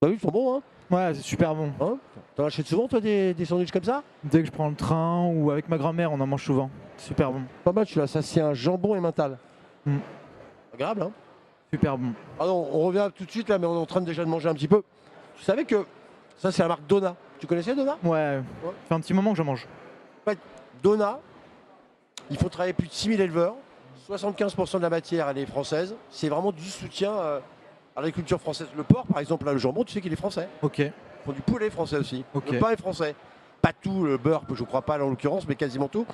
T'as vu, ils sont bons, hein? Ouais, c'est super bon. Hein, t'en achètes souvent, toi, des sandwichs comme ça? Dès que je prends le train ou avec ma grand-mère, on en mange souvent. Super bon. Pas mal, celui-là. Ça, c'est un jambon emmental. Mm. Agréable, hein? Super bon. Ah non, on revient tout de suite, là, mais on est en train déjà de manger un petit peu. Tu savais que ça, c'est la marque Dona. Tu connaissais Dona? Ouais, ça fait un petit moment que j'en mange. En fait, Dona, il faut travailler plus de 6000 éleveurs. 75% de la matière, elle est française. C'est vraiment du soutien à l'agriculture française. Le porc, par exemple, là, le jambon, tu sais qu'il est français. Ok. Ils font du poulet français aussi. Ok. Le pain est français. Pas tout, le beurre, je crois pas en l'occurrence, mais quasiment tout.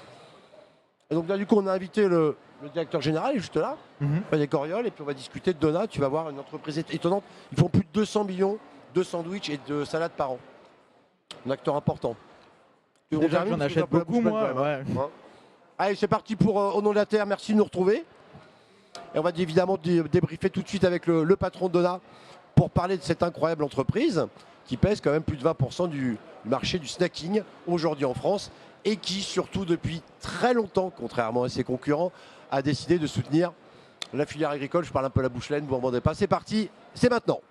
Et donc là, du coup, on a invité le directeur général, il est juste là, Frédéric Coriol, et puis on va discuter de Dona. Tu vas voir une entreprise étonnante. Ils font plus de 200 millions de sandwichs et de salades par an. Un acteur important. Déjà que j'en achète beaucoup, moi. Ouais. Allez, c'est parti pour Au nom de la Terre. Merci de nous retrouver. Et on va évidemment débriefer tout de suite avec le patron de Dona pour parler de cette incroyable entreprise qui pèse quand même plus de 20% du marché du snacking aujourd'hui en France et qui, surtout depuis très longtemps, contrairement à ses concurrents, a décidé de soutenir la filière agricole. Je parle un peu la bouche pleine, vous ne m'en demandez pas. C'est parti, c'est maintenant.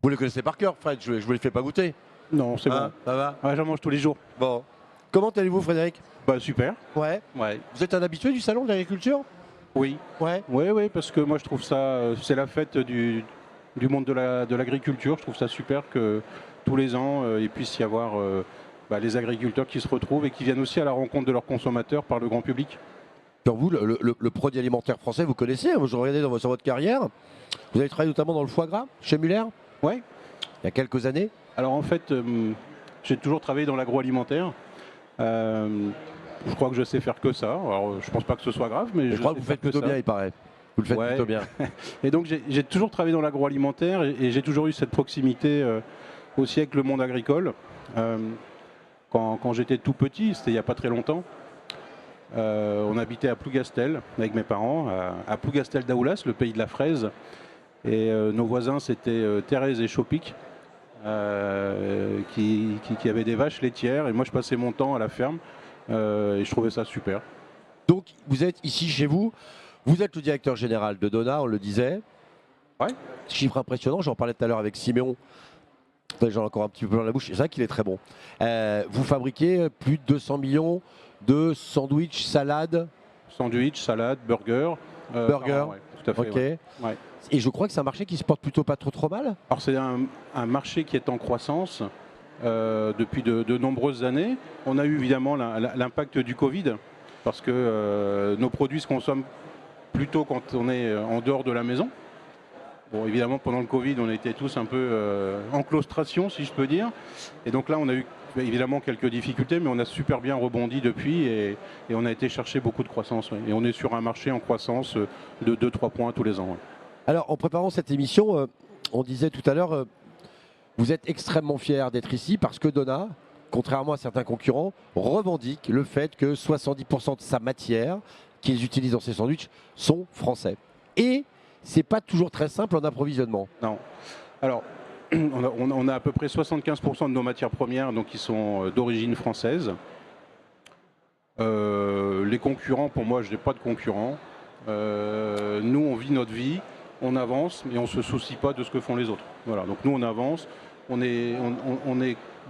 Vous les connaissez par cœur, Fred, je ne vous les fais pas goûter. Non, c'est bon. Ça va? Ouais, j'en mange tous les jours. Bon. Comment allez-vous, Frédéric? Bah super. Ouais. Ouais. Vous êtes un habitué du salon de l'agriculture? Oui. Ouais. Oui, parce que moi je trouve ça, c'est la fête du monde de l'agriculture. Je trouve ça super que tous les ans il puisse y avoir les agriculteurs qui se retrouvent et qui viennent aussi à la rencontre de leurs consommateurs par le grand public. Alors vous, le produit alimentaire français, vous connaissez, hein, je regardais sur votre carrière. Vous avez travaillé notamment dans le foie gras, chez Muller? Ouais. Il y a quelques années. Alors en fait, j'ai toujours travaillé dans l'agroalimentaire. Je crois que je sais faire que ça. Alors je pense pas que ce soit grave, mais je crois que vous faites plutôt bien, il paraît. Vous le faites plutôt bien. Et donc j'ai toujours travaillé dans l'agroalimentaire et j'ai toujours eu cette proximité aussi avec le monde agricole. Quand j'étais tout petit, c'était il n'y a pas très longtemps, on habitait à Plougastel avec mes parents, à Plougastel d'Aoulas, le pays de la fraise. Et nos voisins, c'était Thérèse et Chopic, qui avaient des vaches laitières. Et moi, je passais mon temps à la ferme et je trouvais ça super. Donc, vous êtes ici chez vous. Vous êtes le directeur général de Dona, on le disait. Ouais. Chiffre impressionnant, j'en parlais tout à l'heure avec Siméon. J'en ai encore un petit peu dans la bouche, c'est vrai qu'il est très bon. Vous fabriquez plus de 200 millions de sandwichs, salades. Sandwich, salade, burger. Burger, ouais, tout à fait. ok. Ouais. Et je crois que c'est un marché qui se porte plutôt pas trop mal. Alors c'est un marché qui est en croissance depuis de nombreuses années. On a eu évidemment l'impact du Covid parce que nos produits se consomment plutôt quand on est en dehors de la maison. Bon, évidemment, pendant le Covid, on était tous un peu en claustration, si je peux dire. Et donc là, on a eu évidemment quelques difficultés, mais on a super bien rebondi depuis et on a été chercher beaucoup de croissance. Ouais. Et on est sur un marché en croissance de 2-3 points tous les ans. Ouais. Alors, en préparant cette émission, on disait tout à l'heure, vous êtes extrêmement fiers d'être ici parce que Dona, contrairement à certains concurrents, revendique le fait que 70% de sa matière qu'ils utilisent dans ses sandwichs sont français. Et c'est pas toujours très simple en approvisionnement. Non. Alors, on a à peu près 75% de nos matières premières donc, qui sont d'origine française. Les concurrents, pour moi, je n'ai pas de concurrents. Nous, on vit notre vie, on avance, mais on ne se soucie pas de ce que font les autres. Voilà. Donc nous, on avance, on est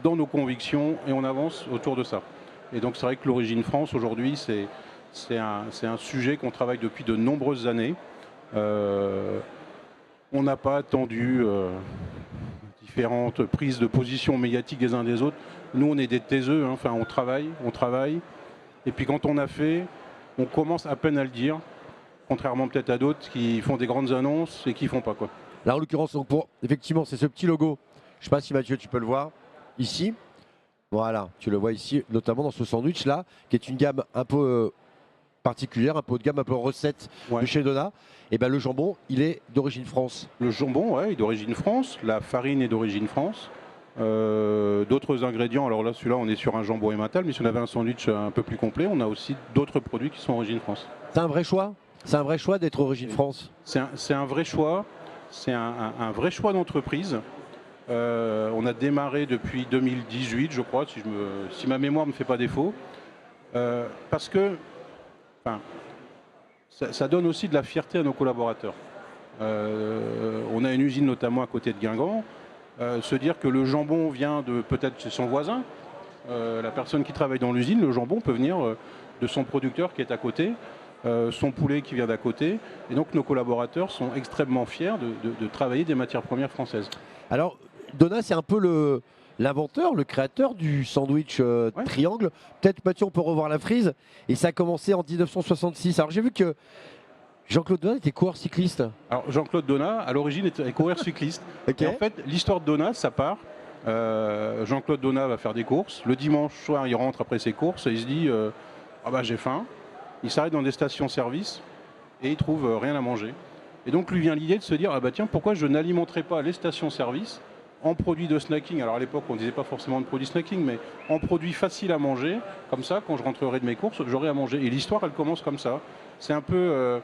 dans nos convictions et on avance autour de ça. Et donc c'est vrai que l'origine France, aujourd'hui, c'est un sujet qu'on travaille depuis de nombreuses années. On n'a pas attendu différentes prises de position médiatiques des uns des autres. Nous, on est des taiseux, hein. Enfin, on travaille. Et puis quand on a fait, on commence à peine à le dire, contrairement peut-être à d'autres qui font des grandes annonces et qui ne font pas quoi. Là, en l'occurrence, effectivement, c'est ce petit logo. Je ne sais pas si Mathieu, tu peux le voir ici. Voilà, tu le vois ici, notamment dans ce sandwich-là, qui est une gamme un peu particulière, un peu haut de gamme, un peu recette de chez Dona. Et ben le jambon, il est d'origine France. Le jambon, ouais, est d'origine France. La farine est d'origine France. D'autres ingrédients, alors là, celui-là, on est sur un jambon emmental, mais si on avait un sandwich un peu plus complet, on a aussi d'autres produits qui sont d'origine France. C'est un vrai choix? C'est un vrai choix d'être origine France? C'est un vrai choix. C'est un vrai choix d'entreprise. On a démarré depuis 2018, je crois, si ma mémoire ne me fait pas défaut. Parce que ça donne aussi de la fierté à nos collaborateurs. On a une usine notamment à côté de Guingamp. Se dire que le jambon vient de peut-être chez son voisin, la personne qui travaille dans l'usine, le jambon peut venir de son producteur qui est à côté, son poulet qui vient d'à côté. Et donc nos collaborateurs sont extrêmement fiers de travailler des matières premières françaises. Alors, Donat, c'est un peu l'inventeur, le créateur du sandwich triangle. Peut-être, Mathieu, on peut revoir la frise. Et ça a commencé en 1966. Alors, j'ai vu que Jean-Claude Donat était coureur cycliste. Alors, Jean-Claude Donat, à l'origine, était coureur cycliste. Okay. Et en fait, l'histoire de Donat, ça part. Jean-Claude Donat va faire des courses. Le dimanche soir, il rentre après ses courses et il se dit ah bah j'ai faim. Il s'arrête dans des stations-service et il trouve rien à manger. Et donc lui vient l'idée de se dire ah bah tiens, pourquoi je n'alimenterais pas les stations-service en produits de snacking. Alors à l'époque, on ne disait pas forcément de produits snacking, mais en produits faciles à manger. Comme ça, quand je rentrerai de mes courses, j'aurai à manger. Et l'histoire, elle commence comme ça. C'est un peu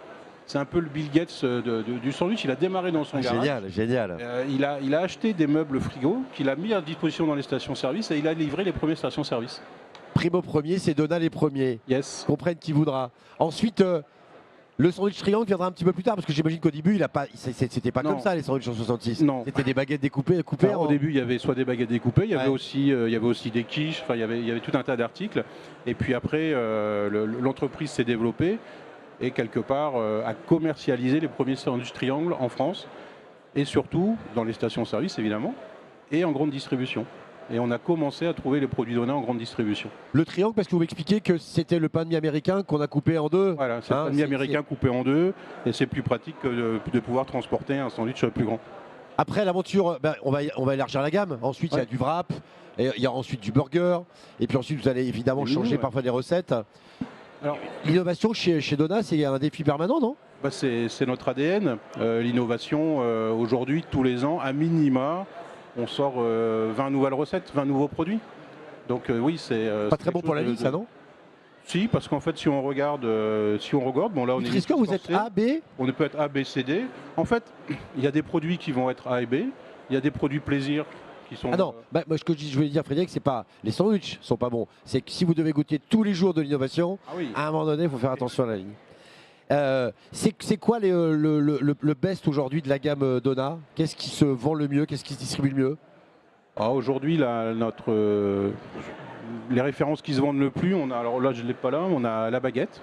le Bill Gates du sandwich. Il a démarré dans son garage. Génial, génial. Il a acheté des meubles frigo qu'il a mis à disposition dans les stations-service et il a livré les premières stations-service. Primo premier, c'est Donat les premiers. Yes. Comprenne qui voudra. Ensuite, le sandwich triangle viendra un petit peu plus tard parce que j'imagine qu'au début, c'était pas comme ça les sandwichs en 66. Non. C'était des baguettes découpées. Alors, au début, il y avait soit des baguettes découpées, il y avait aussi des quiches. Enfin, il y avait tout un tas d'articles. Et puis après, l'entreprise s'est développée et quelque part a commercialisé les premiers sandwichs triangle en France et surtout dans les stations-service évidemment et en grande distribution. Et on a commencé à trouver les produits Donat en grande distribution. Le triangle, parce que vous m'expliquez que c'était le pain de mie américain qu'on a coupé en deux. Voilà, c'est le pain de mie américain coupé en deux et c'est plus pratique que de pouvoir transporter un sandwich plus grand. Après l'aventure, on va élargir la gamme. Ensuite, il y a du wrap, et il y a ensuite du burger. Et puis ensuite, vous allez évidemment changer parfois des recettes. L'innovation chez Donat, c'est un défi permanent, non ? C'est notre ADN. L'innovation, aujourd'hui, tous les ans, à minima, on sort 20 nouvelles recettes, 20 nouveaux produits. Donc oui, c'est... pas très bon pour la ligne, ça, non ? Si, parce qu'en fait, si on regarde, bon là on est... Vous êtes A, B ? On peut être A, B, C, D. En fait, il y a des produits qui vont être A et B. Il y a des produits plaisir qui sont... Ah non, moi, ce que je voulais dire, Frédéric, c'est pas les sandwichs sont pas bons. C'est que si vous devez goûter tous les jours de l'innovation, à un moment donné, il faut faire attention à la ligne. C'est quoi le best aujourd'hui de la gamme Donat ? Qu'est-ce qui se vend le mieux ? Qu'est-ce qui se distribue le mieux ? Aujourd'hui, les références qui se vendent le plus, alors là je ne l'ai pas là, on a la baguette.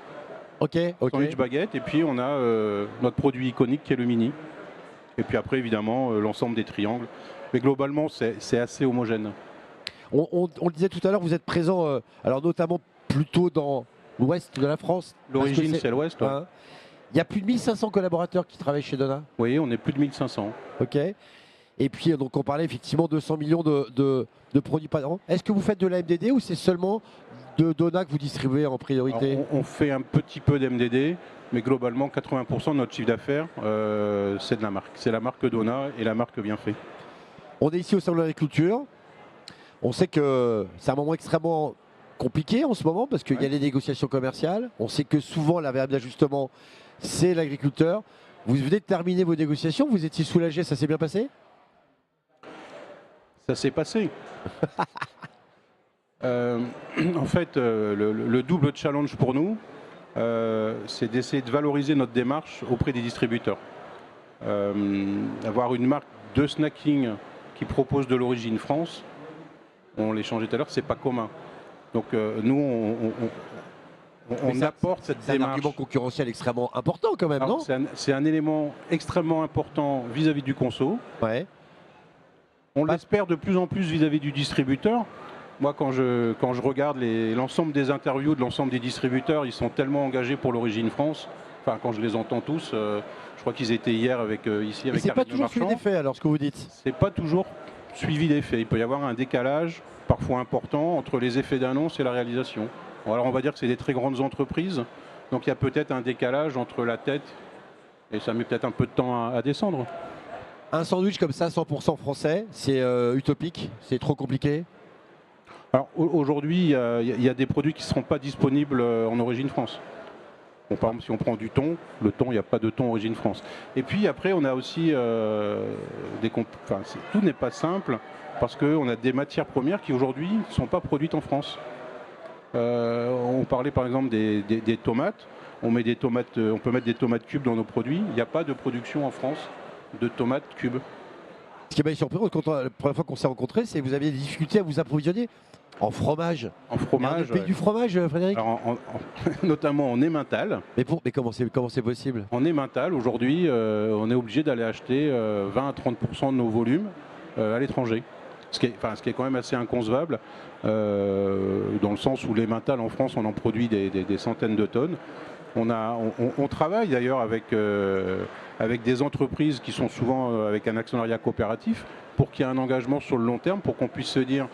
Ok. Sandwich baguette, et puis on a notre produit iconique qui est le mini. Et puis après évidemment l'ensemble des triangles. Mais globalement c'est assez homogène. On le disait tout à l'heure, vous êtes présent alors notamment plutôt dans l'ouest de la France. L'origine c'est l'ouest. Hein, il y a plus de 1500 collaborateurs qui travaillent chez Donat. Oui, on est plus de 1500. Ok. Et puis donc on parlait effectivement de 200 millions de produits par an. Est-ce que vous faites de la MDD ou c'est seulement de Donat que vous distribuez en priorité ? Alors, on fait un petit peu d'MDD, mais globalement 80% de notre chiffre d'affaires c'est de la marque. C'est la marque Donat et la marque Bienfait. On est ici au Salon de l'Agriculture. On sait que c'est un moment extrêmement compliqué en ce moment parce qu'il y a les négociations commerciales. On sait que souvent la variable d'ajustement c'est l'agriculteur. Vous venez de terminer vos négociations, vous étiez soulagé, ça s'est bien passé ? Ça s'est passé. En fait, le double challenge pour nous, c'est d'essayer de valoriser notre démarche auprès des distributeurs. Avoir une marque de snacking qui propose de l'origine France, on l'échangeait tout à l'heure, c'est pas commun. Donc nous, on apporte cette démarche. C'est un argument concurrentiel extrêmement important quand même, non ? C'est un élément extrêmement important vis-à-vis du conso. Ouais. On l'espère de plus en plus vis-à-vis du distributeur. Moi, quand je regarde l'ensemble des interviews de l'ensemble des distributeurs, ils sont tellement engagés pour l'origine France. Enfin, quand je les entends tous, je crois qu'ils étaient hier ici avec. C'est pas toujours suivi des faits, alors ce que vous dites. C'est pas toujours suivi des faits. Il peut y avoir un décalage, parfois important, entre les effets d'annonce et la réalisation. Alors, on va dire que c'est des très grandes entreprises, donc il y a peut-être un décalage entre la tête et ça met peut-être un peu de temps à descendre. Un sandwich comme ça, 100% français, c'est utopique, c'est trop compliqué. Alors aujourd'hui, il y a des produits qui ne seront pas disponibles en origine France. Bon, par exemple, si on prend du thon, le thon, il n'y a pas de thon origine France. Et puis après, on a aussi tout n'est pas simple parce qu'on a des matières premières qui aujourd'hui ne sont pas produites en France. On parlait par exemple des tomates. On peut mettre des tomates cubes dans nos produits. Il n'y a pas de production en France de tomates cubes. Ce qui m'a surpris, la première fois qu'on s'est rencontrés, c'est que vous aviez des difficultés à vous approvisionner en fromage. En fromage. Il y a un pays du fromage, Frédéric. Alors, notamment en emmental. Mais comment c'est possible? En emmental, aujourd'hui, on est obligé d'aller acheter 20 à 30% de nos volumes à l'étranger. Ce qui est quand même assez inconcevable, dans le sens où l'emmental en France, on en produit des centaines de tonnes. On travaille d'ailleurs avec des entreprises qui sont souvent avec un actionnariat coopératif pour qu'il y ait un engagement sur le long terme, pour qu'on puisse se dire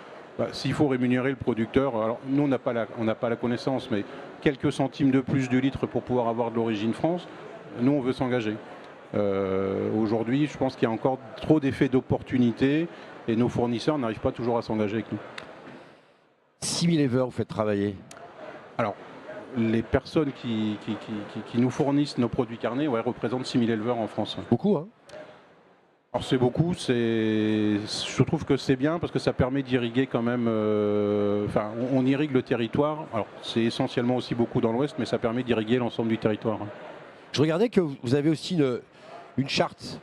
s'il faut rémunérer le producteur. Alors nous, on n'a pas la connaissance, mais quelques centimes de plus du litre pour pouvoir avoir de l'origine France, nous, on veut s'engager. Aujourd'hui, je pense qu'il y a encore trop d'effets d'opportunité et nos fournisseurs n'arrivent pas toujours à s'engager avec nous. 6000 éleveurs, vous faites travailler. Alors, les personnes qui nous fournissent nos produits carnés représentent 6000 éleveurs en France. Beaucoup, hein? Alors c'est beaucoup, je trouve que c'est bien parce que ça permet d'irriguer quand même, on irrigue le territoire. Alors c'est essentiellement aussi beaucoup dans l'Ouest, mais ça permet d'irriguer l'ensemble du territoire. Je regardais que vous avez aussi une charte,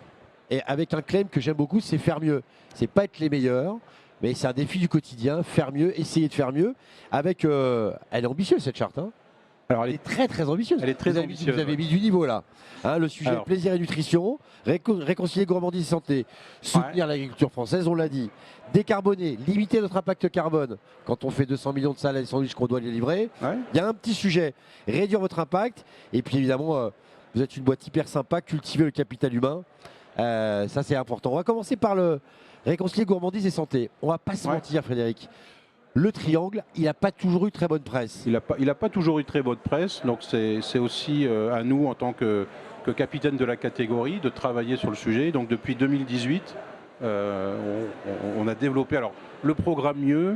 et avec un claim que j'aime beaucoup, c'est faire mieux. C'est pas être les meilleurs, mais c'est un défi du quotidien, faire mieux, essayer de faire mieux. Elle est ambitieuse cette charte, hein? Alors elle est très très ambitieuse. Elle est très ambitieuse. Vous avez mis du niveau là. Hein, le sujet plaisir et nutrition, réconcilier gourmandise et santé, soutenir l'agriculture française, on l'a dit. Décarboner, limiter notre impact carbone. Quand on fait 200 millions de salades et sandwichs qu'on doit les livrer, il y a un petit sujet. Réduire votre impact. Et puis évidemment, vous êtes une boîte hyper sympa, cultiver le capital humain. Ça c'est important. On va commencer par le réconcilier gourmandise et santé. On va pas se mentir, Frédéric. Le triangle, il n'a pas toujours eu très bonne presse. Il n'a pas toujours eu très bonne presse, donc c'est aussi à nous, en tant que capitaine de la catégorie, de travailler sur le sujet. Donc depuis 2018, on a développé le programme Mieux.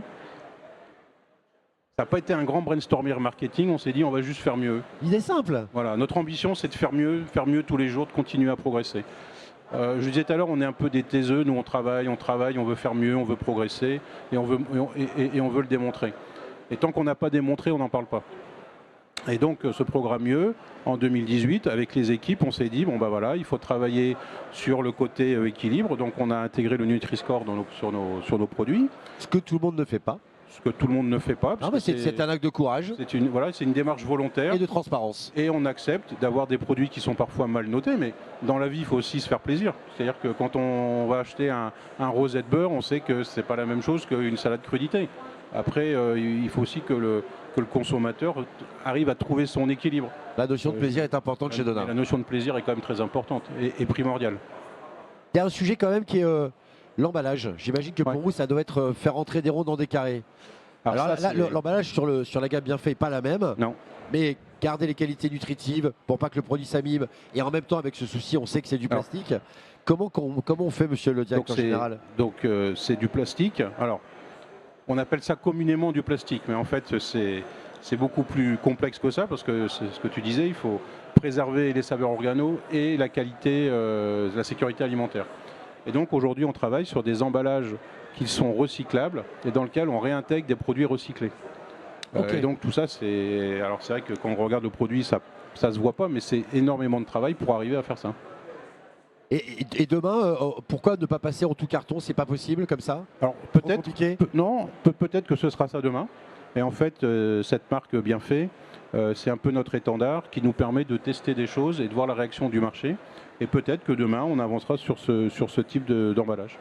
Ça n'a pas été un grand brainstorming marketing, on s'est dit on va juste faire mieux. L'idée est simple. Voilà, notre ambition c'est de faire mieux tous les jours, de continuer à progresser. Je disais tout à l'heure, on est un peu des taiseux, nous on travaille, on veut faire mieux, on veut progresser et on veut le démontrer. Et tant qu'on n'a pas démontré, on n'en parle pas. Et donc ce programme Mieux, en 2018, avec les équipes, on s'est dit, il faut travailler sur le côté équilibre. Donc on a intégré le Nutri-Score sur nos produits. Ce que tout le monde ne fait pas. Ce que tout le monde ne fait pas. C'est un acte de courage. C'est une démarche volontaire. Et de transparence. Et on accepte d'avoir des produits qui sont parfois mal notés, mais dans la vie, il faut aussi se faire plaisir. C'est-à-dire que quand on va acheter un rosette beurre, on sait que ce n'est pas la même chose qu'une salade crudité. Après, il faut aussi que le consommateur arrive à trouver son équilibre. La notion de plaisir est importante chez Donat. La notion de plaisir est quand même très importante et primordiale. Il y a un sujet quand même qui est l'emballage. J'imagine que pour vous, ça doit être faire entrer des ronds dans des carrés. Alors là, l'emballage sur la gamme Bienfait n'est pas la même. Non. Mais garder les qualités nutritives pour pas que le produit s'amibe. Et en même temps, avec ce souci, on sait que c'est du plastique. Comment on fait, monsieur le directeur général? Donc c'est du plastique. Alors, on appelle ça communément du plastique, mais en fait, c'est beaucoup plus complexe que ça, parce que c'est ce que tu disais, il faut préserver les saveurs organo et la qualité, la sécurité alimentaire. Et donc aujourd'hui, on travaille sur des emballages qui sont recyclables et dans lesquels on réintègre des produits recyclés. Et donc tout ça, c'est vrai que quand on regarde le produit, ça se voit pas, mais c'est énormément de travail pour arriver à faire ça. Et demain, pourquoi ne pas passer en tout carton? C'est pas possible comme ça? Alors peut-être que ce sera ça demain. Et en fait, cette marque Bienfait, c'est un peu notre étendard qui nous permet de tester des choses et de voir la réaction du marché. Et peut-être que demain, on avancera sur ce type d'emballage.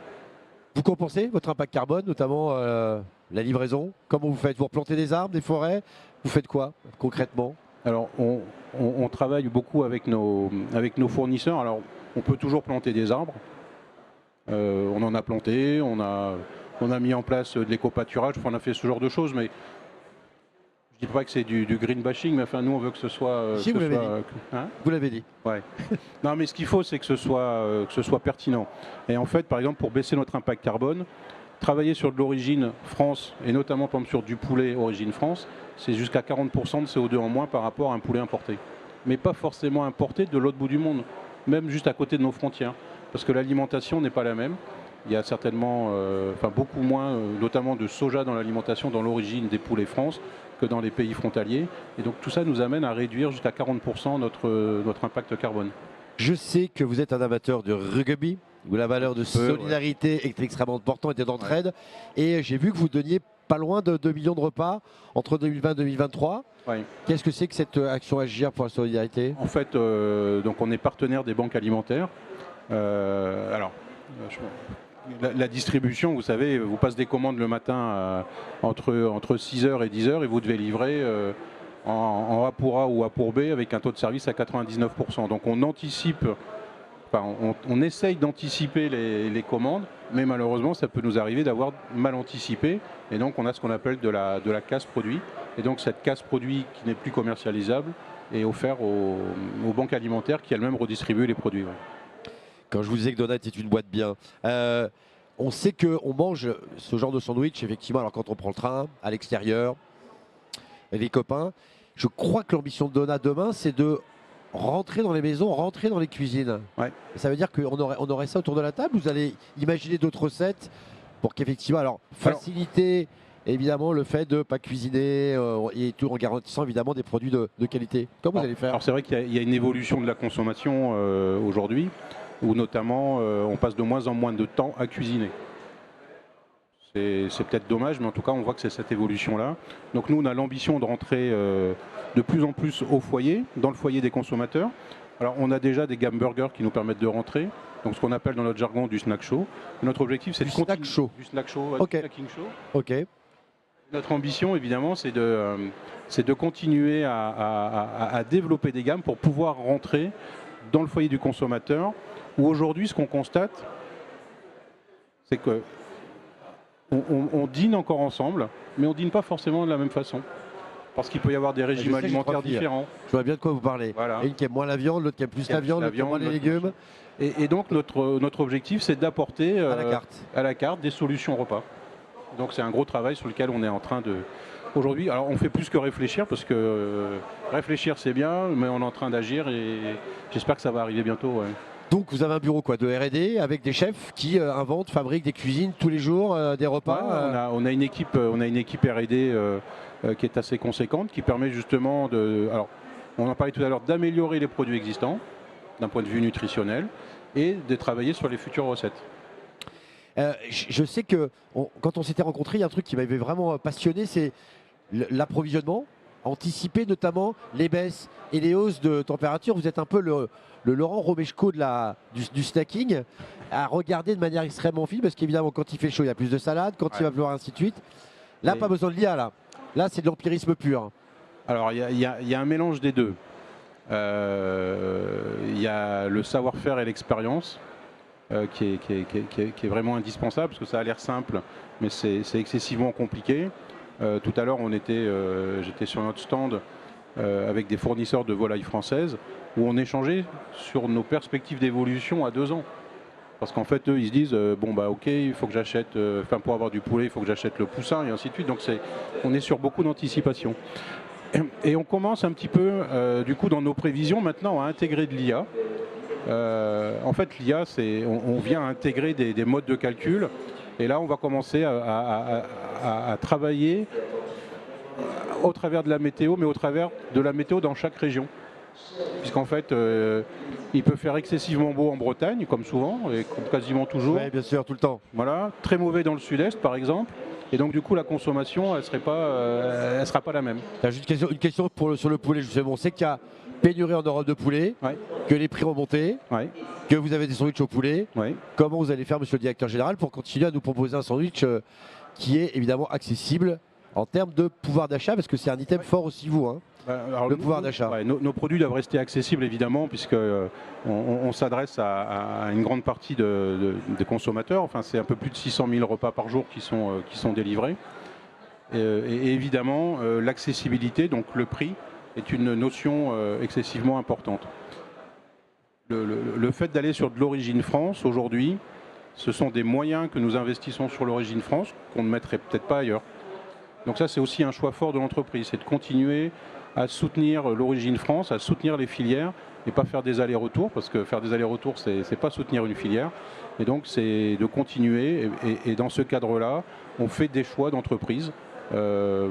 Vous compensez votre impact carbone, notamment la livraison? Comment vous faites? Vous replantez des arbres, des forêts? Vous faites quoi concrètement? Alors, on travaille beaucoup avec nos fournisseurs. Alors, on peut toujours planter des arbres. On en a planté, on a mis en place de l'éco-pâturage, on a fait ce genre de choses, mais je ne dis pas que c'est du green bashing, mais enfin nous on veut que ce soit... Si, vous l'avez dit. Vous l'avez dit. Ouais. Non, mais ce qu'il faut, c'est que ce soit pertinent. Et en fait, par exemple, pour baisser notre impact carbone, travailler sur de l'origine France, et notamment par exemple, sur du poulet origine France, c'est jusqu'à 40% de CO2 en moins par rapport à un poulet importé. mais pas forcément importés de l'autre bout du monde, même juste à côté de nos frontières. Parce que l'alimentation n'est pas la même. Il y a certainement, beaucoup moins, notamment de soja dans l'alimentation, dans l'origine des poulets France, que dans les pays frontaliers. Et donc tout ça nous amène à réduire jusqu'à 40% notre impact carbone. Je sais que vous êtes un amateur de rugby, où la valeur de solidarité est extrêmement importante et d'entraide. Et j'ai vu que vous donniez pas loin de 2 millions de repas entre 2020 et 2023. Ouais. Qu'est-ce que c'est que cette action Agir pour la solidarité? En fait, donc on est partenaire des banques alimentaires. La distribution, vous savez, vous passe des commandes le matin entre 6h et 10h et vous devez livrer en A pour A ou A pour B avec un taux de service à 99%. Donc on anticipe, on essaye d'anticiper les commandes, mais malheureusement ça peut nous arriver d'avoir mal anticipé. Et donc on a ce qu'on appelle de la casse produit. Et donc cette casse produit qui n'est plus commercialisable est offerte aux banques alimentaires qui elles-mêmes redistribuent les produits. Ouais. Quand je vous disais que Donat est une boîte bien, on sait qu'on mange ce genre de sandwich, effectivement, alors quand on prend le train, à l'extérieur, les copains. Je crois que l'ambition de Donat demain, c'est de rentrer dans les maisons, rentrer dans les cuisines. Ouais. Ça veut dire qu'on aurait ça autour de la table? Vous allez imaginer d'autres recettes pour qu'effectivement, alors faciliter évidemment le fait de ne pas cuisiner et tout en garantissant évidemment des produits de qualité. Comment vous allez faire? Alors c'est vrai qu'il y a une évolution de la consommation aujourd'hui, où notamment on passe de moins en moins de temps à cuisiner. C'est peut-être dommage, mais en tout cas on voit que c'est cette évolution-là. Donc nous on a l'ambition de rentrer de plus en plus au foyer, dans le foyer des consommateurs. Alors on a déjà des gammes burgers qui nous permettent de rentrer, donc ce qu'on appelle dans notre jargon du snack show. Notre objectif c'est du snack show. Du snack show, okay. Du snacking show. Ok. Notre ambition évidemment c'est de continuer à développer des gammes pour pouvoir rentrer dans le foyer du consommateur, où aujourd'hui ce qu'on constate c'est que on dîne encore ensemble, mais on ne dîne pas forcément de la même façon. Parce qu'il peut y avoir des régimes alimentaires différents. Je vois bien de quoi vous parlez. Voilà. Une qui aime moins la viande, l'autre qui aime plus la viande, l'autre qui aime moins les légumes. Et donc notre objectif, c'est d'apporter à la carte des solutions repas. Donc c'est un gros travail sur lequel on est en train de... Aujourd'hui, alors on fait plus que réfléchir, parce que réfléchir c'est bien, mais on est en train d'agir et j'espère que ça va arriver bientôt. Ouais. Donc vous avez un bureau de R&D avec des chefs qui inventent, fabriquent des cuisines tous les jours, des repas. Ouais, on a une équipe R&D qui est assez conséquente, qui permet justement de... Alors, on en parlait tout à l'heure, d'améliorer les produits existants d'un point de vue nutritionnel et de travailler sur les futures recettes. Je sais que quand on s'était rencontrés, il y a un truc qui m'avait vraiment passionné, c'est l'approvisionnement, anticiper notamment les baisses et les hausses de température. Vous êtes un peu le Laurent Romeshko du snacking, à regarder de manière extrêmement fine, parce qu'évidemment quand il fait chaud il y a plus de salade, quand il va pleuvoir ainsi de suite. Là pas besoin de l'IA là. Là c'est de l'empirisme pur. Alors il y a un mélange des deux. Il y a le savoir-faire et l'expérience qui est vraiment indispensable, parce que ça a l'air simple mais c'est excessivement compliqué. Tout à l'heure j'étais sur notre stand avec des fournisseurs de volailles françaises, où on échangeait sur nos perspectives d'évolution à 2 ans. Parce qu'en fait, eux, ils se disent, ok, il faut que j'achète, pour avoir du poulet, il faut que j'achète le poussin, et ainsi de suite. Donc on est sur beaucoup d'anticipation. Et on commence un petit peu, du coup, dans nos prévisions, maintenant, à intégrer de l'IA. En fait, l'IA, on vient intégrer des modes de calcul, et là, on va commencer à travailler au travers de la météo, mais au travers de la météo dans chaque région. Puisqu'en fait, il peut faire excessivement beau en Bretagne, comme souvent, et comme quasiment toujours. Oui, bien sûr, tout le temps. Voilà, très mauvais dans le sud-est, par exemple. Et donc, du coup, la consommation, elle sera pas la même. Juste une question sur le poulet. On sait qu'il y a pénurie en Europe de poulet, que les prix ont monté, que vous avez des sandwichs au poulet. Comment vous allez faire, monsieur le directeur général, pour continuer à nous proposer un sandwich qui est évidemment accessible en termes de pouvoir d'achat, parce que c'est un item fort aussi, vous, hein, le pouvoir d'achat. Nos produits doivent rester accessibles, évidemment, puisqu'on s'adresse à une grande partie des consommateurs. Enfin, c'est un peu plus de 600 000 repas par jour qui sont délivrés. Et évidemment, l'accessibilité, donc le prix, est une notion excessivement importante. Le fait d'aller sur de l'origine France, aujourd'hui, ce sont des moyens que nous investissons sur l'origine France, qu'on ne mettrait peut-être pas ailleurs. Donc ça, c'est aussi un choix fort de l'entreprise, c'est de continuer à soutenir l'origine France, à soutenir les filières et pas faire des allers-retours, parce que faire des allers-retours, c'est pas soutenir une filière. Et donc, c'est de continuer. Et dans ce cadre-là, on fait des choix d'entreprise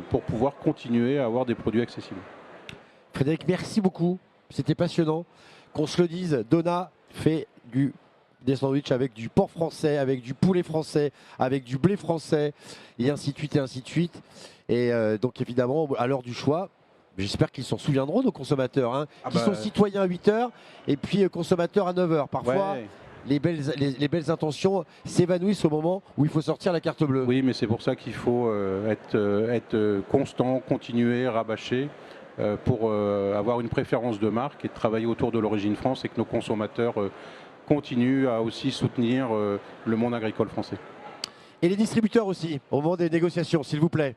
pour pouvoir continuer à avoir des produits accessibles. Frédéric, merci beaucoup. C'était passionnant. Qu'on se le dise, Donat fait des sandwichs avec du porc français, avec du poulet français, avec du blé français, et ainsi de suite, et ainsi de suite. Et donc, évidemment, à l'heure du choix, j'espère qu'ils s'en souviendront, nos consommateurs, hein, qui sont citoyens à 8 h et puis consommateurs à 9 h. Parfois, Ouais. les belles intentions s'évanouissent au moment où il faut sortir la carte bleue. Oui, mais c'est pour ça qu'il faut être constant, continuer, rabâcher pour avoir une préférence de marque et de travailler autour de l'origine France et que nos consommateurs continuent à aussi soutenir le monde agricole français. Et les distributeurs aussi, au moment des négociations, s'il vous plaît.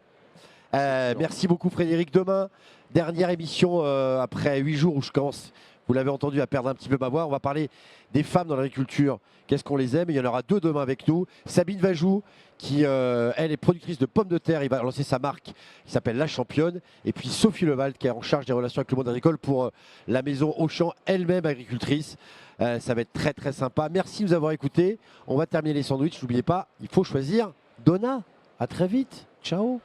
Merci beaucoup Frédéric. Demain, dernière émission après 8 jours où je commence, vous l'avez entendu, à perdre un petit peu ma voix. On va parler des femmes dans l'agriculture. Qu'est-ce qu'on les aime? Il y en aura 2 demain avec nous. Sabine Vajou, qui elle est productrice de pommes de terre. Il va lancer sa marque qui s'appelle La Championne. Et puis Sophie Levald, qui est en charge des relations avec le monde agricole pour la maison Auchan, elle-même agricultrice. Ça va être très très sympa. Merci de nous avoir écoutés. On va terminer les sandwichs. N'oubliez pas, il faut choisir Donat. À très vite. Ciao.